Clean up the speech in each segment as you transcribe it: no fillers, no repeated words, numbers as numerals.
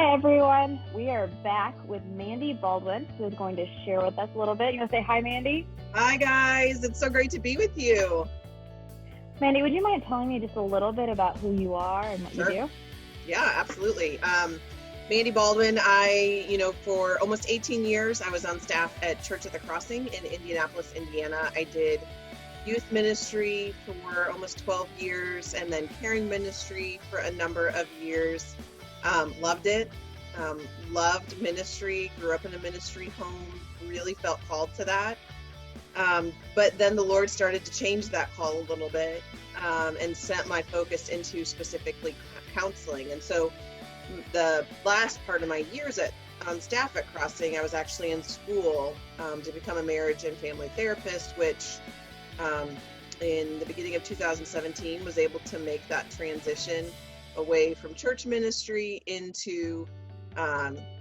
Hi, everyone. We are back with Mandy Baldwin, who is going to share with us a little bit. You want to say hi, Mandy? Hi, guys. It's so great to be with you. Mandy, would you mind telling me just a little bit about who you are and what Sure. you do? Yeah, absolutely. Mandy Baldwin, for almost 18 years, I was on staff at Church at the Crossing in Indianapolis, Indiana. I did youth ministry for almost 12 years and then caring ministry for a number of years. Loved it. Loved ministry, grew up in a ministry home, really felt called to that. But then the Lord started to change that call a little bit and sent my focus into specifically counseling. And so the last part of my years on staff at Crossing, I was actually in school to become a marriage and family therapist, which in the beginning of 2017 was able to make that transition away from church ministry into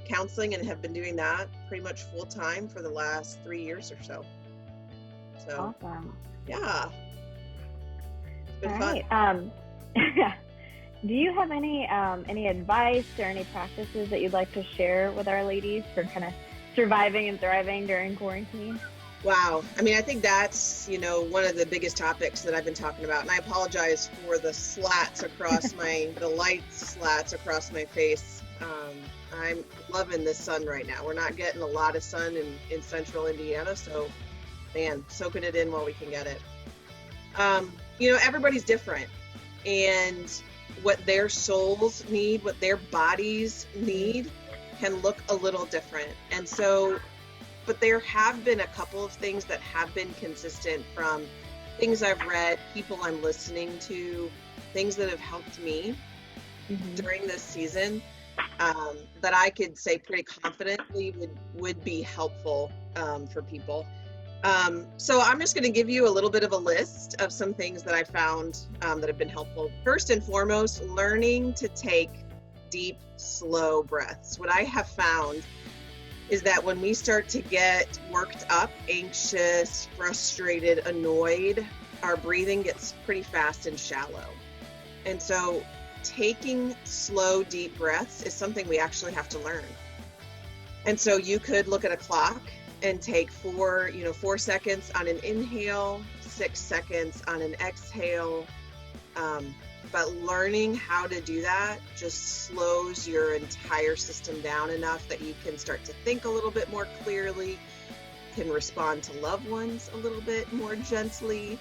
counseling, and have been doing that pretty much full time for the last 3 years or so. So, Awesome. yeah, it's been All fun. right. Do you have any advice or any practices that you'd like to share with our ladies for kind of surviving and thriving during quarantine? Wow. I mean, I think that's, one of the biggest topics that I've been talking about. And I apologize for the slats across the light slats across my face. I'm loving this sun right now. We're not getting a lot of sun in central Indiana. So, man, soaking it in while we can get it. Everybody's different. And what their souls need, what their bodies need can look a little different. And so, but there have been a couple of things that have been consistent from things I've read, people I'm listening to, things that have helped me during this season that I could say pretty confidently would be helpful for people. So I'm just going to give you a little bit of a list of some things that I found that have been helpful. First and foremost, learning to take deep, slow breaths. What I have found is that when we start to get worked up, anxious, frustrated, annoyed, our breathing gets pretty fast and shallow. And so taking slow, deep breaths is something we actually have to learn. And so you could look at a clock and take 4 seconds on an inhale, 6 seconds on an exhale. But learning how to do that just slows your entire system down enough that you can start to think a little bit more clearly, can respond to loved ones a little bit more gently,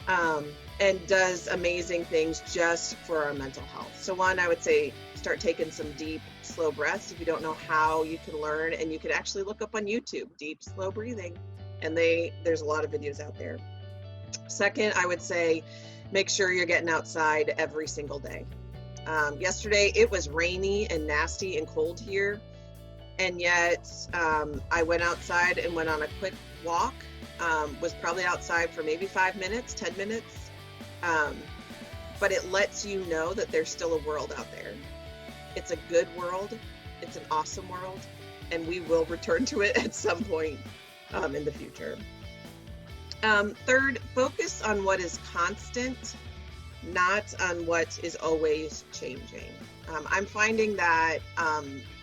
and does amazing things just for our mental health. So one, I would say start taking some deep, slow breaths. If you don't know how, you can learn, and you can actually look up on YouTube, deep, slow breathing. And there's a lot of videos out there. Second, I would say, make sure you're getting outside every single day. Yesterday, it was rainy and nasty and cold here. And yet I went outside and went on a quick walk, was probably outside for maybe 5 minutes, 10 minutes. But it lets you know that there's still a world out there. It's a good world. It's an awesome world. And we will return to it at some point in the future. Third, focus on what is constant, not on what is always changing. I'm finding that,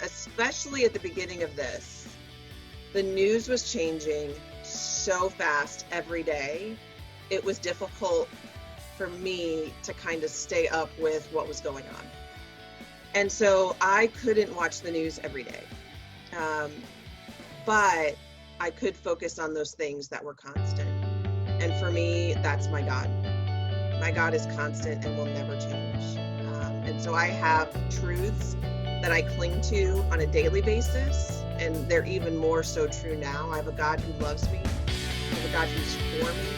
especially at the beginning of this, the news was changing so fast every day. It was difficult for me to kind of stay up with what was going on. And so I couldn't watch the news every day. But I could focus on those things that were constant. And for me, that's my God. My God is constant and will never change. And so I have truths that I cling to on a daily basis, and they're even more so true now. I have a God who loves me. I have a God who's for me.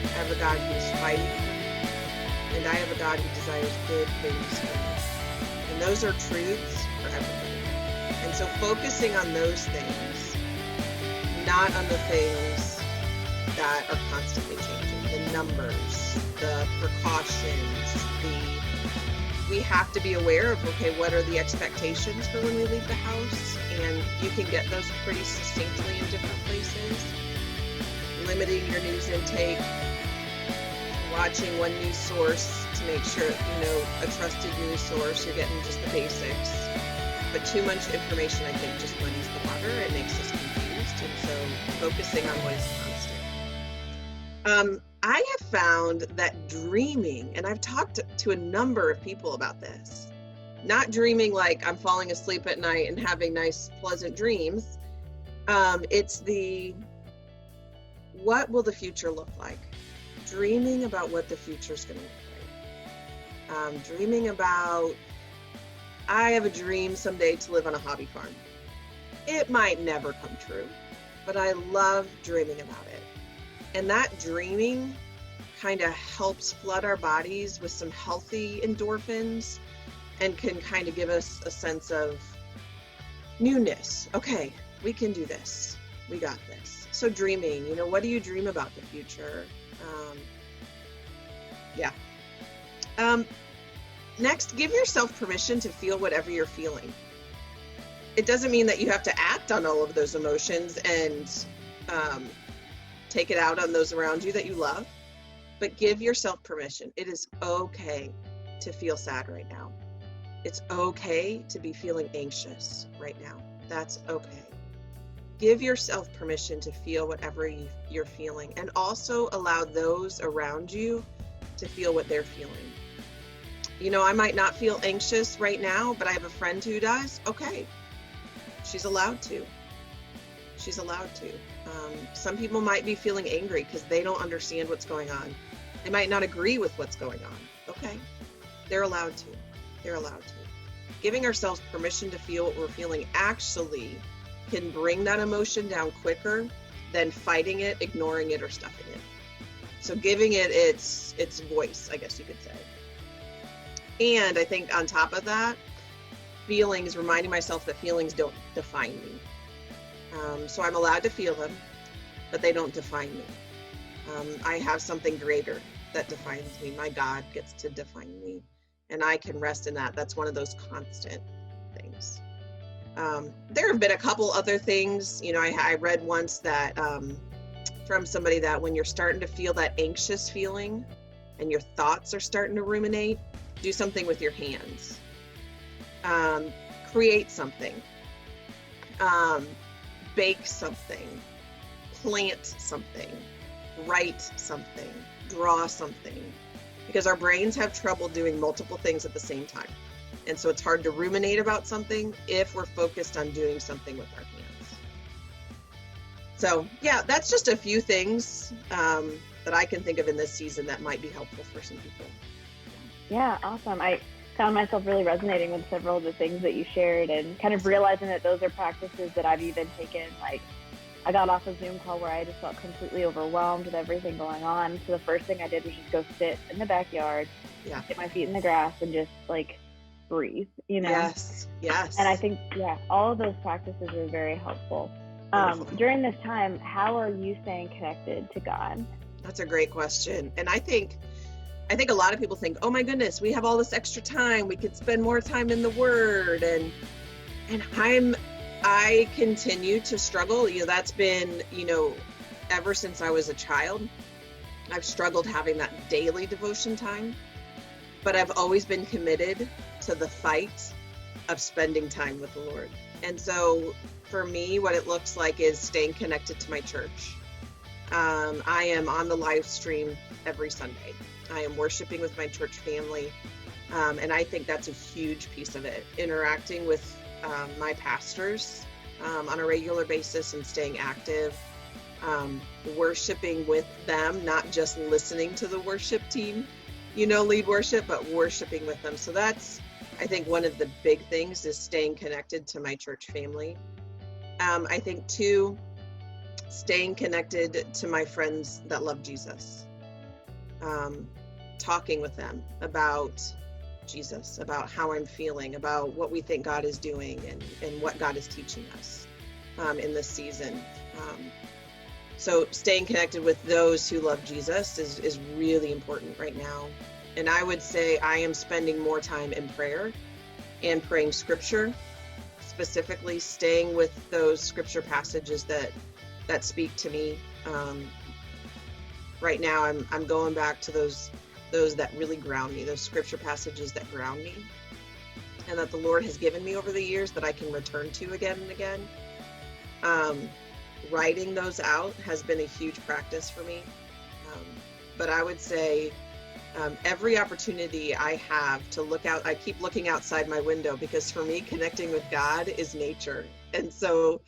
I have a God who's fighting for me. And I have a God who desires good things for me. And those are truths for everybody. And so focusing on those things, not on the things that are constantly changing, the numbers, the precautions, we have to be aware of, okay, what are the expectations for when we leave the house? And you can get those pretty succinctly in different places. Limiting your news intake, watching one news source to make sure, a trusted news source, you're getting just the basics. but too much information, I think, just muddies the water and makes us confused. And so focusing on what is constant. I have found that dreaming, and I've talked to a number of people about this, not dreaming like I'm falling asleep at night and having nice, pleasant dreams. It's what will the future look like? Dreaming about what the future's going to look like. Dreaming about, I have a dream someday to live on a hobby farm. It might never come true, but I love dreaming about it. And that dreaming kind of helps flood our bodies with some healthy endorphins and can kind of give us a sense of newness. Okay, we can do this. We got this. So dreaming, what do you dream about the future? Next, give yourself permission to feel whatever you're feeling. It doesn't mean that you have to act on all of those emotions and take it out on those around you that you love, but give yourself permission. It is okay to feel sad right now. It's okay to be feeling anxious right now. That's okay. Give yourself permission to feel whatever you're feeling, and also allow those around you to feel what they're feeling. I might not feel anxious right now, but I have a friend who does. Okay. She's allowed to. She's allowed to. Some people might be feeling angry because they don't understand what's going on. They might not agree with what's going on. Okay. They're allowed to. They're allowed to. Giving ourselves permission to feel what we're feeling actually can bring that emotion down quicker than fighting it, ignoring it, or stuffing it. So giving it its voice, I guess you could say. And I think on top of that, reminding myself that feelings don't define me. So I'm allowed to feel them, but they don't define me. I have something greater that defines me. My God gets to define me, and I can rest in that. That's one of those constant things. There have been a couple other things. I read once that from somebody that when you're starting to feel that anxious feeling and your thoughts are starting to ruminate, do something with your hands. Create something. Bake something. Plant something. Write something. Draw something. Because our brains have trouble doing multiple things at the same time. And so it's hard to ruminate about something if we're focused on doing something with our hands. So yeah, that's just a few things that I can think of in this season that might be helpful for some people. Yeah, awesome. I found myself really resonating with several of the things that you shared, and kind of realizing that those are practices that I've even taken. Like, I got off a Zoom call where I just felt completely overwhelmed with everything going on. So the first thing I did was just go sit in the backyard, get my feet in the grass, and just breathe, Yes. And I think, all of those practices are very helpful. During this time, how are you staying connected to God? That's a great question. And I think a lot of people think, oh my goodness, we have all this extra time. We could spend more time in the Word. And I continue to struggle. That's been, ever since I was a child, I've struggled having that daily devotion time, but I've always been committed to the fight of spending time with the Lord. And so for me, what it looks like is staying connected to my church. I am on the live stream every Sunday. I am worshiping with my church family. And I think that's a huge piece of it. Interacting with my pastors on a regular basis and staying active. Worshiping with them, not just listening to the worship team, lead worship, but worshiping with them. So that's, I think, one of the big things is staying connected to my church family. I think, too, staying connected to my friends that love Jesus. Talking with them about Jesus, about how I'm feeling, about what we think God is doing and what God is teaching us in this season. So staying connected with those who love Jesus is really important right now. And I would say I am spending more time in prayer and praying scripture, specifically staying with those scripture passages that speak to me. Right now I'm going back to those that really ground me, those scripture passages that ground me. and that the Lord has given me over the years that I can return to again and again. Writing those out has been a huge practice for me. But I would say every opportunity I have to look out, I keep looking outside my window, because for me, connecting with God is nature. And so,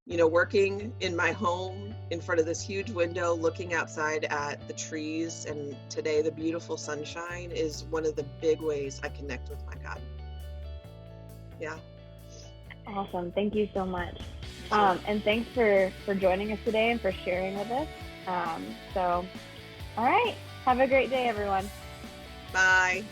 working in my home in front of this huge window, looking outside at the trees and today the beautiful sunshine is one of the big ways I connect with my God. Yeah. Awesome. Thank you so much. And thanks for joining us today and for sharing with us. All right. Have a great day, everyone. Bye.